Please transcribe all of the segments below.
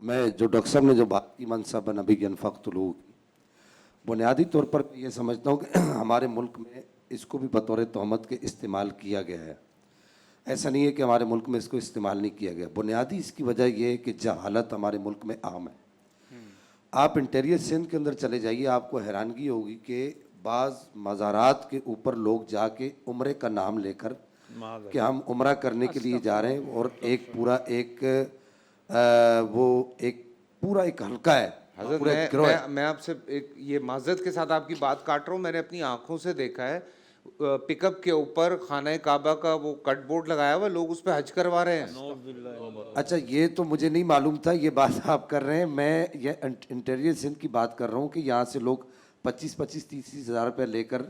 میں جو ڈاکٹر صاحب نے جو بات کی منصب نبی انفقتلو کی، بنیادی طور پر یہ سمجھتا ہوں کہ ہمارے ملک میں اس کو بھی بطور تہمت کے استعمال کیا گیا ہے. ایسا نہیں ہے کہ ہمارے ملک میں اس کو استعمال نہیں کیا گیا. بنیادی اس کی وجہ یہ ہے کہ جہالت ہمارے ملک میں عام ہے. آپ انٹیریئر سندھ کے اندر چلے جائیے، آپ کو حیرانگی ہوگی کہ بعض مزارات کے اوپر لوگ جا کے عمرے کا نام لے کر کہ ہم عمرہ کرنے کے لیے جا رہے ہیں، اور ایک پورا ایک پورا ایک حلقہ ہے. حضرت میں آپ سے ایک یہ معذرت کے ساتھ آپ کی بات کاٹ رہا ہوں. میں نے اپنی آنکھوں سے دیکھا ہے پک اپ کے اوپر خانہ کعبہ کا وہ کٹ بورڈ لگایا ہوا، لوگ اس پہ حج کروا رہے ہیں. اچھا، یہ تو مجھے نہیں معلوم تھا یہ بات آپ کر رہے ہیں. میں یہ انٹیریئر سندھ کی بات کر رہا ہوں کہ یہاں سے لوگ 25-30 ہزار روپے لے کر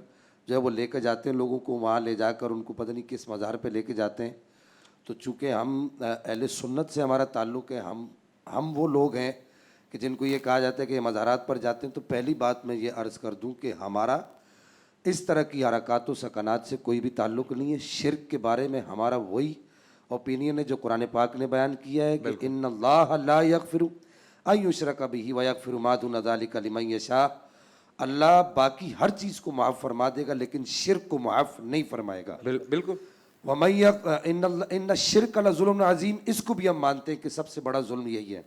جو ہے وہ لے کے جاتے ہیں لوگوں کو، وہاں لے جا کر ان کو پتہ نہیں کس مزار پہ لے کے جاتے ہیں. تو چونکہ ہم اہل سنت سے ہمارا تعلق ہے، ہم وہ لوگ ہیں کہ جن کو یہ کہا جاتا ہے کہ یہ مزارات پر جاتے ہیں. تو پہلی بات میں یہ عرض کر دوں کہ ہمارا اس طرح کی حرکات و سکنات سے کوئی بھی تعلق نہیں ہے. شرک کے بارے میں ہمارا وہی اوپینین ہے جو قرآن پاک نے بیان کیا ہے کہ ان اللہ لا یغفر ان یشرک بہ ویغفر ما دون ذلک لمن یشاء. اللہ باقی ہر چیز کو معاف فرما دے گا لیکن شرک کو معاف نہیں فرمائے گا. بالکل. ان الشرک لظلم عظیم، اس کو بھی ہم مانتے ہیں کہ سب سے بڑا ظلم یہی ہے.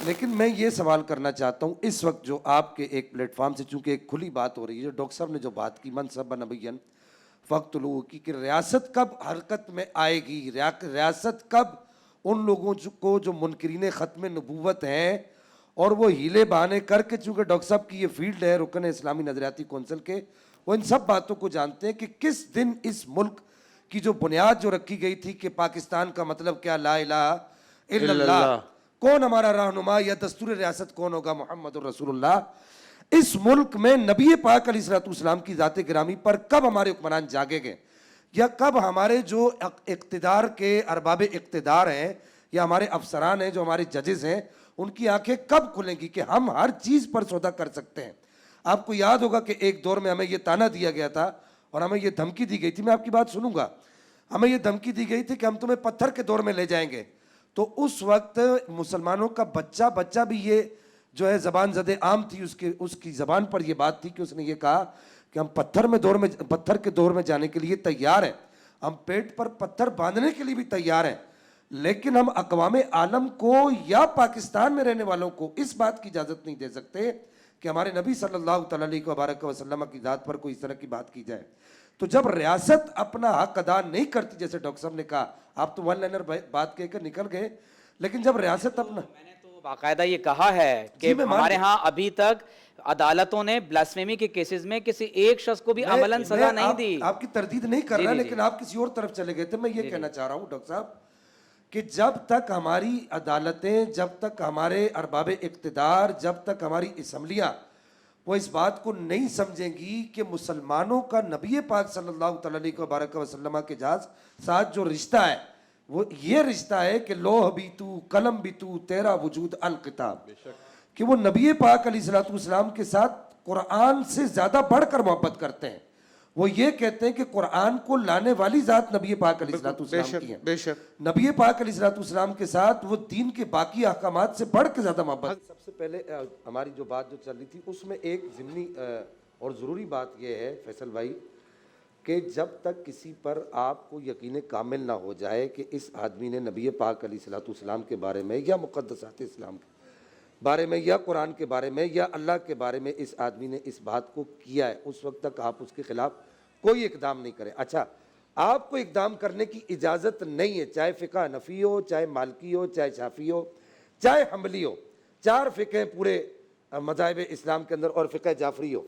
لیکن میں یہ سوال کرنا چاہتا ہوں اس وقت جو آپ کے ایک پلیٹ فارم سے، چونکہ ایک کھلی بات ہو رہی ہے، جو ڈاکٹر صاحب نے جو بات کی منصب نبیًا فقتلوہ کی، کہ ریاست کب حرکت میں آئے گی، ریاست کب ان لوگوں کو جو منکرین ختم نبوت ہیں اور وہ ہیلے بہانے کر کے، چونکہ ڈاکٹر صاحب کی یہ فیلڈ ہے رکن اسلامی نظریاتی کونسل کے، وہ ان سب باتوں کو جانتے ہیں کہ کس دن اس ملک کی جو بنیاد جو رکھی گئی تھی کہ پاکستان کا مطلب کیا، لا الہ الا اللہ، کون ہمارا رہنما یا دستور ریاست کون ہوگا، محمد الرسول اللہ. اس ملک میں نبی پاک علیہ الصلوۃ والسلام کی ذات گرامی پر کب ہمارے حکمران جاگے گئے، یا کب ہمارے جو اقتدار کے ارباب اقتدار ہیں یا ہمارے افسران ہیں جو ہمارے ججز ہیں، ان کی آنکھیں کب کھلیں گی کہ ہم ہر چیز پر سودا کر سکتے ہیں. آپ کو یاد ہوگا کہ ایک دور میں ہمیں یہ تانا دیا گیا تھا اور ہمیں یہ دھمکی دی گئی تھی، میں آپ کی بات سنوں گا، ہمیں یہ دھمکی دی گئی تھی کہ ہم تمہیں پتھر کے دور میں لے جائیں گے. تو اس وقت مسلمانوں کا بچہ بھی یہ جو ہے زبان زد عام تھی، اس کی زبان پر یہ بات تھی کہ اس نے یہ کہا کہ ہم پتھر کے دور میں جانے کے لیے تیار ہیں، ہم پیٹ پر پتھر باندھنے کے لیے بھی تیار ہیں، لیکن ہم اقوام عالم کو یا پاکستان میں رہنے والوں کو اس بات کی اجازت نہیں دے سکتے کہ ہمارے نبی صلی اللہ تعالیٰ علیہ وسلم کی ذات پر کوئی اس طرح کی بات کی جائے. تو جب ریاست اپنا حق ادا نہیں کرتی، جیسے ڈاکٹر صاحب نے کہا، آپ تو ون لائنر بات کہہ کر نکل گئے، لیکن جب ریاست اپنا، میں نے تو باقاعدہ یہ کہا ہے کہ ہمارے ہاں ابھی تک عدالتوں نے بلاسفیمی کے کیسز میں کسی ایک شخص کو بھی عملاً سزا نہیں دی. آپ کی تردید نہیں کر رہا، لیکن آپ کسی اور طرف چلے گئے تھے. میں یہ کہنا چاہ رہا ہوں ڈاکٹر صاحب کہ جب تک ہماری عدالتیں، جب تک ہمارے ارباب اقتدار، جب تک ہماری اسمبلیاں وہ اس بات کو نہیں سمجھیں گی کہ مسلمانوں کا نبی پاک صلی اللہ تعالیٰ علیہ وسلم کے ساتھ جو رشتہ ہے وہ یہ رشتہ ہے کہ لوح بھی تو، قلم بھی تو، تیرا وجود الکتاب، کہ وہ نبی پاک علیہ الصلوۃ والسلام کے ساتھ قرآن سے زیادہ بڑھ کر محبت کرتے ہیں. وہ یہ کہتے ہیں کہ قرآن کو لانے والی ذات نبی پاک علیہ الصلوۃ والسلام کی ہے. نبی پاک علیہ الصلوۃ والسلام کے ساتھ وہ دین کے باقی احکامات سے بڑھ کے زیادہ محبت. سب سے پہلے ہماری جو بات جو چل رہی تھی اس میں ایک ضمنی اور ضروری بات یہ ہے فیصل بھائی کہ جب تک کسی پر آپ کو یقین کامل نہ ہو جائے کہ اس آدمی نے نبی پاک علیہ الصلوۃ والسلام کے بارے میں یا مقدسات اسلام کے بارے میں یا قرآن کے بارے میں یا اللہ کے بارے میں اس آدمی نے اس بات کو کیا ہے، اس وقت تک آپ اس کے خلاف کوئی اقدام نہیں کریں. اچھا، آپ کو اقدام کرنے کی اجازت نہیں ہے، چاہے فقہ حنفی ہو، چاہے مالکی ہو، چاہے شافعی ہو، چاہے حنبلی ہو، 4 فقہ پورے مذاہب اسلام کے اندر، اور فقہ جعفری ہو.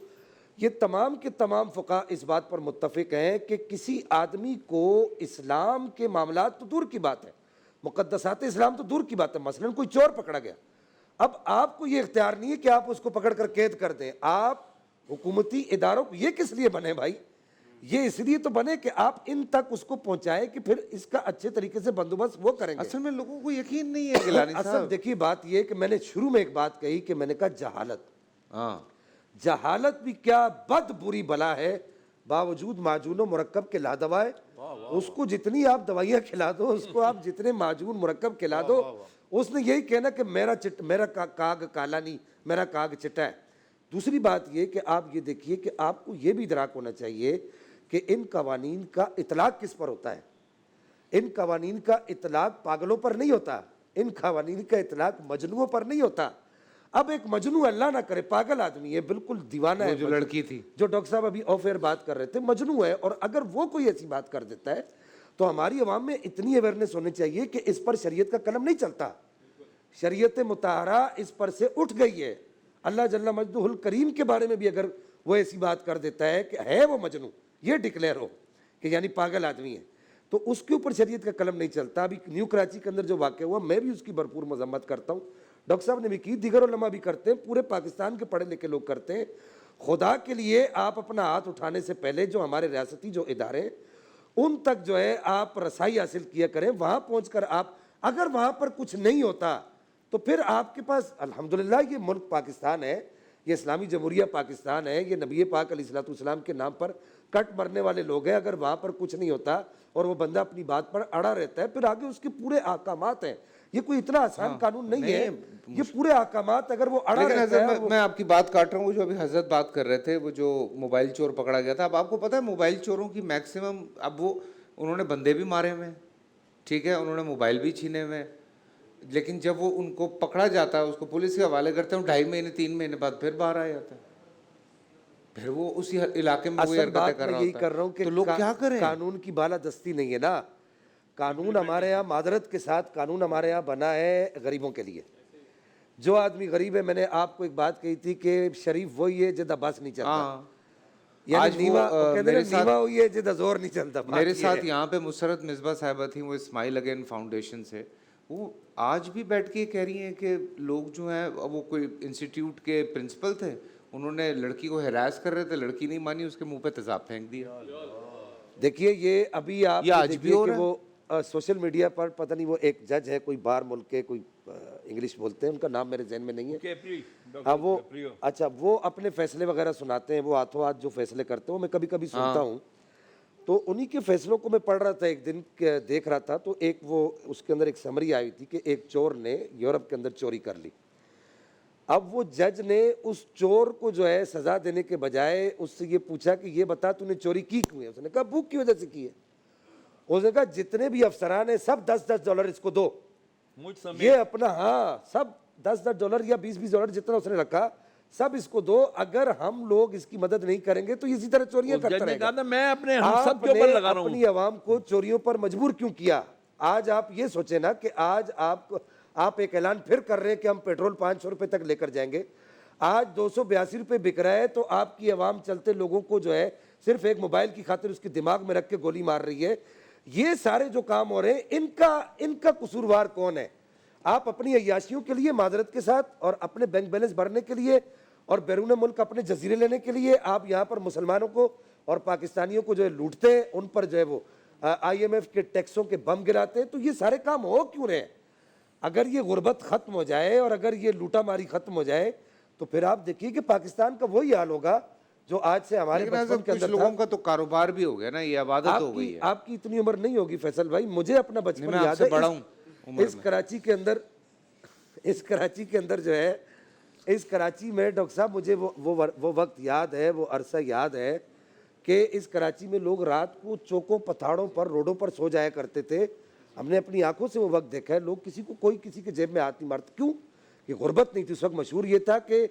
یہ تمام کے تمام فقہ اس بات پر متفق ہیں کہ کسی آدمی کو اسلام کے معاملات تو دور کی بات ہے، مقدسات اسلام تو دور کی بات ہے، مثلا کوئی چور پکڑا گیا، اب آپ کو یہ اختیار نہیں ہے کہ آپ اس کو پکڑ کر قید کر دیں. آپ حکومتی اداروں یہ کس لیے بنے بھائی؟ یہ اس لیے تو بنے کہ آپ ان تک اس کو پہنچائیں کہ پھر اس کا اچھے طریقے سے بندوبست وہ کریں گے. اصل میں لوگوں کو یقین نہیں ہے گیلانی صاحب. اصل دیکھیے بات یہ کہ میں نے شروع میں ایک بات کہی کہ میں نے کہا جہالت بھی کیا بد بری بلا ہے، باوجود معجون و مرکب کے لا دوائے. اس کو جتنی آپ دوائیاں کھلا دو، اس کو آپ جتنے معجون مرکب کھلا دو، اس نے یہی کہنا کہ میرا کاغ کالا نہیں، میرا کاغ چٹا ہے۔ دوسری بات یہ کہ آپ یہ دیکھیے کہ آپ کو یہ بھی ادراک ہونا چاہیے کہ ان قوانین کا اطلاق کس پر ہوتا ہے۔ ان قوانین کا اطلاق پاگلوں پر نہیں ہوتا، ان قوانین کا اطلاق مجنوؤں پر نہیں ہوتا۔ اب ایک مجنو، اللہ نہ کرے، پاگل آدمی ہے، بالکل دیوانہ ہے، جو لڑکی تھی جو ڈاکٹر صاحب ابھی آف ایئر بات کر رہے تھے، مجنو ہے، اور اگر وہ کوئی ایسی بات کر دیتا ہے تو ہماری عوام میں اتنی اویئرنیس ہونی چاہیے کہ اس پر شریعت کا قلم نہیں چلتا، شریعت مطہرہ اس پر سے اٹھ گئی ہے۔ اللہ جل مجدہ الکریم کے بارے میں بھی اگر وہ ایسی بات کر دیتا ہے کہ ہے وہ مجنو، یہ ڈکلیئر ہو کہ یعنی پاگل آدمی ہے، تو اس کے اوپر شریعت کا قلم نہیں چلتا۔ ابھی نیو کراچی کے اندر جو واقعہ ہوا، میں بھی اس کی بھرپور مذمت کرتا ہوں، ڈاکٹر صاحب نے بھی کی، دیگر علماء بھی کرتے ہیں، پورے پاکستان کے پڑھے لکھے لوگ کرتے ہیں۔ خدا کے لیے آپ اپنا ہاتھ اٹھانے سے پہلے جو ہمارے ریاستی جو ادارے ہیں ان تک جو ہے آپ رسائی حاصل کیا کریں، وہاں پہنچ کر آپ، اگر وہاں پر کچھ نہیں ہوتا تو پھر آپ کے پاس الحمدللہ یہ ملک پاکستان ہے، یہ اسلامی جمہوریہ پاکستان ہے، یہ نبی پاک علیہ الصلوۃ والسلام کے نام پر کٹ مرنے والے لوگ ہیں۔ اگر وہاں پر کچھ نہیں ہوتا اور وہ بندہ اپنی بات پر اڑا رہتا ہے، پھر آگے اس کے پورے احکامات ہیں۔ یہ کوئی اتنا آسان قانون نہیں ہے، یہ پورے احکامات اگر وہ اڑا لیکن رہتا ہے۔ حضرت میں آپ کی بات کاٹ رہا ہوں، وہ جو ابھی حضرت بات کر رہے تھے، وہ جو موبائل چور پکڑا گیا تھا، اب آپ کو پتہ ہے موبائل چوروں کی میکسیمم، اب وہ انہوں نے بندے بھی مارے ہوئے ہیں، ٹھیک ہے، انہوں نے موبائل بھی چھینے ہوئے ہیں، لیکن جب وہ ان کو پکڑا جاتا ہے، اس کو پولیس کے حوالے کرتے ہیں، 2.5 مہینے 3 مہینے بعد پھر باہر آ جاتا ہے، پھر وہ اسی علاقے میں وہی اصل حرکتیں بات کر میں رہا یہی ہوتا کر رہا ہے، ہوں کہ تو لوگ کیا کریں؟ قانون کی بالادستی نہیں ہے نا، قانون ہمارے یہاں معذرت کے ساتھ قانون ہمارے یہاں بنا ہے غریبوں کے لیے۔ جو آدمی غریب ہے، میں نے آپ کو ایک بات کہی تھی کہ شریف وہی ہے جدہ بس نہیں چلتا، یعنی نیوا ہوئی ہے جدہ زور نہیں چلتا۔ میرے ساتھ یہاں پہ مسرت مصباح صاحبہ تھیں، وہ اسماعیل اگین فاؤنڈیشن سے، وہ آج بھی بیٹھ کے کہہ رہی ہیں کہ لوگ جو ہیں، وہ کوئی انسٹیٹیوٹ کے پرنسپل تھے، انہوں نے لڑکی کو ہراس کر رہے تھے، لڑکی نہیں مانی، اس کے منہ پہ تیزاب پھینک دیا۔ دیکھیے یہ ابھی آپ آج بھی ہو رہا ہے۔ وہ سوشل میڈیا پر پتہ نہیں، وہ ایک جج ہے کوئی باہر ملک کے، کوئی انگلش بولتے ہیں، ان کا نام میرے ذہن میں نہیں ہے، ہاں وہ اچھا، وہ اپنے فیصلے وغیرہ سناتے ہیں، وہ ہاتھوں ہاتھ جو فیصلے کرتے ہیں، وہ میں کبھی کبھی سنتا ہوں، تو انہی کے فیصلوں کو میں پڑھ رہا تھا، ایک دن دیکھ رہا تھا، تو ایک وہ اس کے اندر ایک سمری آئی تھی کہ ایک چور نے یورپ کے اندر چوری کر لی۔ اب وہ جج نے اس چور کو جو ہے سزا دینے کے بجائے اس سے یہ پوچھا کہ یہ بتا تو نے چوری کی کیوں ہے؟ اس نے کہا بھوک کی وجہ سے کی ہے۔ اس نے کہا جتنے بھی افسران ہیں سب $10 اس کو دو، یہ اپنا، ہاں سب $10 یا $20 جتنا اس نے رکھا سب اس کو دو، اگر ہم لوگ اس کی مدد نہیں کریں گے تو اسی طرح چوریاں کرتا رہے گا۔ میں اپنے آپ نے اپنی عوام کو چوریوں پر مجبور کیوں کیا؟ آج آپ یہ سوچیں نا کہ آج آپ ایک اعلان پھر کر رہے ہیں کہ ہم پیٹرول 500 روپے تک لے کر جائیں گے، آج 282 روپے بک رہا ہے، تو آپ کی عوام چلتے لوگوں کو جو ہے صرف ایک موبائل کی خاطر اس کے دماغ میں رکھ کے گولی مار رہی ہے۔ یہ سارے جو کام ہو رہے ہیں ان کا قصوروار کون ہے؟ آپ اپنی عیاشیوں کے لیے معذرت کے ساتھ اور اپنے بینک بیلنس بھرنے کے لیے اور بیرون ملک اپنے جزیرے لینے کے لیے آپ یہاں پر مسلمانوں کو اور پاکستانیوں کو جو ہے لوٹتے ہیں، ان پر جو ہے وہ IMF کے ٹیکسوں کے بم گراتے ہیں، تو یہ سارے کام ہو کیوں رہے ہیں؟ اگر یہ غربت ختم ہو جائے اور اگر یہ لوٹا ماری ختم ہو جائے تو پھر آپ دیکھیے کہ پاکستان کا وہی حال ہوگا جو آج سے ہمارے بچپن کے اندر تھا۔ لوگوں کا تو کاروبار بھی ہو گیا نا، یہ عبادت ہو گئی ہے۔ آپ کی اتنی عمر نہیں ہوگی فیصل بھائی، مجھے اپنا بچپن یاد ہے، اس کراچی کے اندر جو ہے، اس کراچی میں ڈاکٹر صاحب مجھے وہ وقت یاد ہے، وہ عرصہ یاد ہے کہ اس کراچی میں لوگ رات کو چوکوں پتھاڑوں پر روڈوں پر سو جایا کرتے تھے۔ ہم نے اپنی آنکھوں سے وہ وقت دیکھا ہے، لوگ کوئی کسی کے جیب میں ہاتھ نہیں مارتا، کیوں کہ غربت نہیں تھی اس وقت۔ مشہور یہ تھا کہ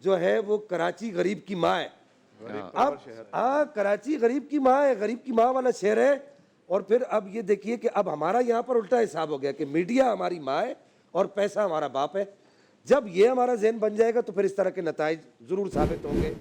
جو ہے وہ کراچی غریب کی ماں ہے، اب کراچی غریب کی ماں ہے، غریب کی ماں والا شہر ہے۔ اور پھر اب یہ دیکھیے کہ اب ہمارا یہاں پر الٹا حساب ہو گیا کہ میڈیا ہماری ماں ہے اور پیسہ ہمارا باپ ہے۔ جب یہ ہمارا ذہن بن جائے گا تو پھر اس طرح کے نتائج ضرور ثابت ہوں گے۔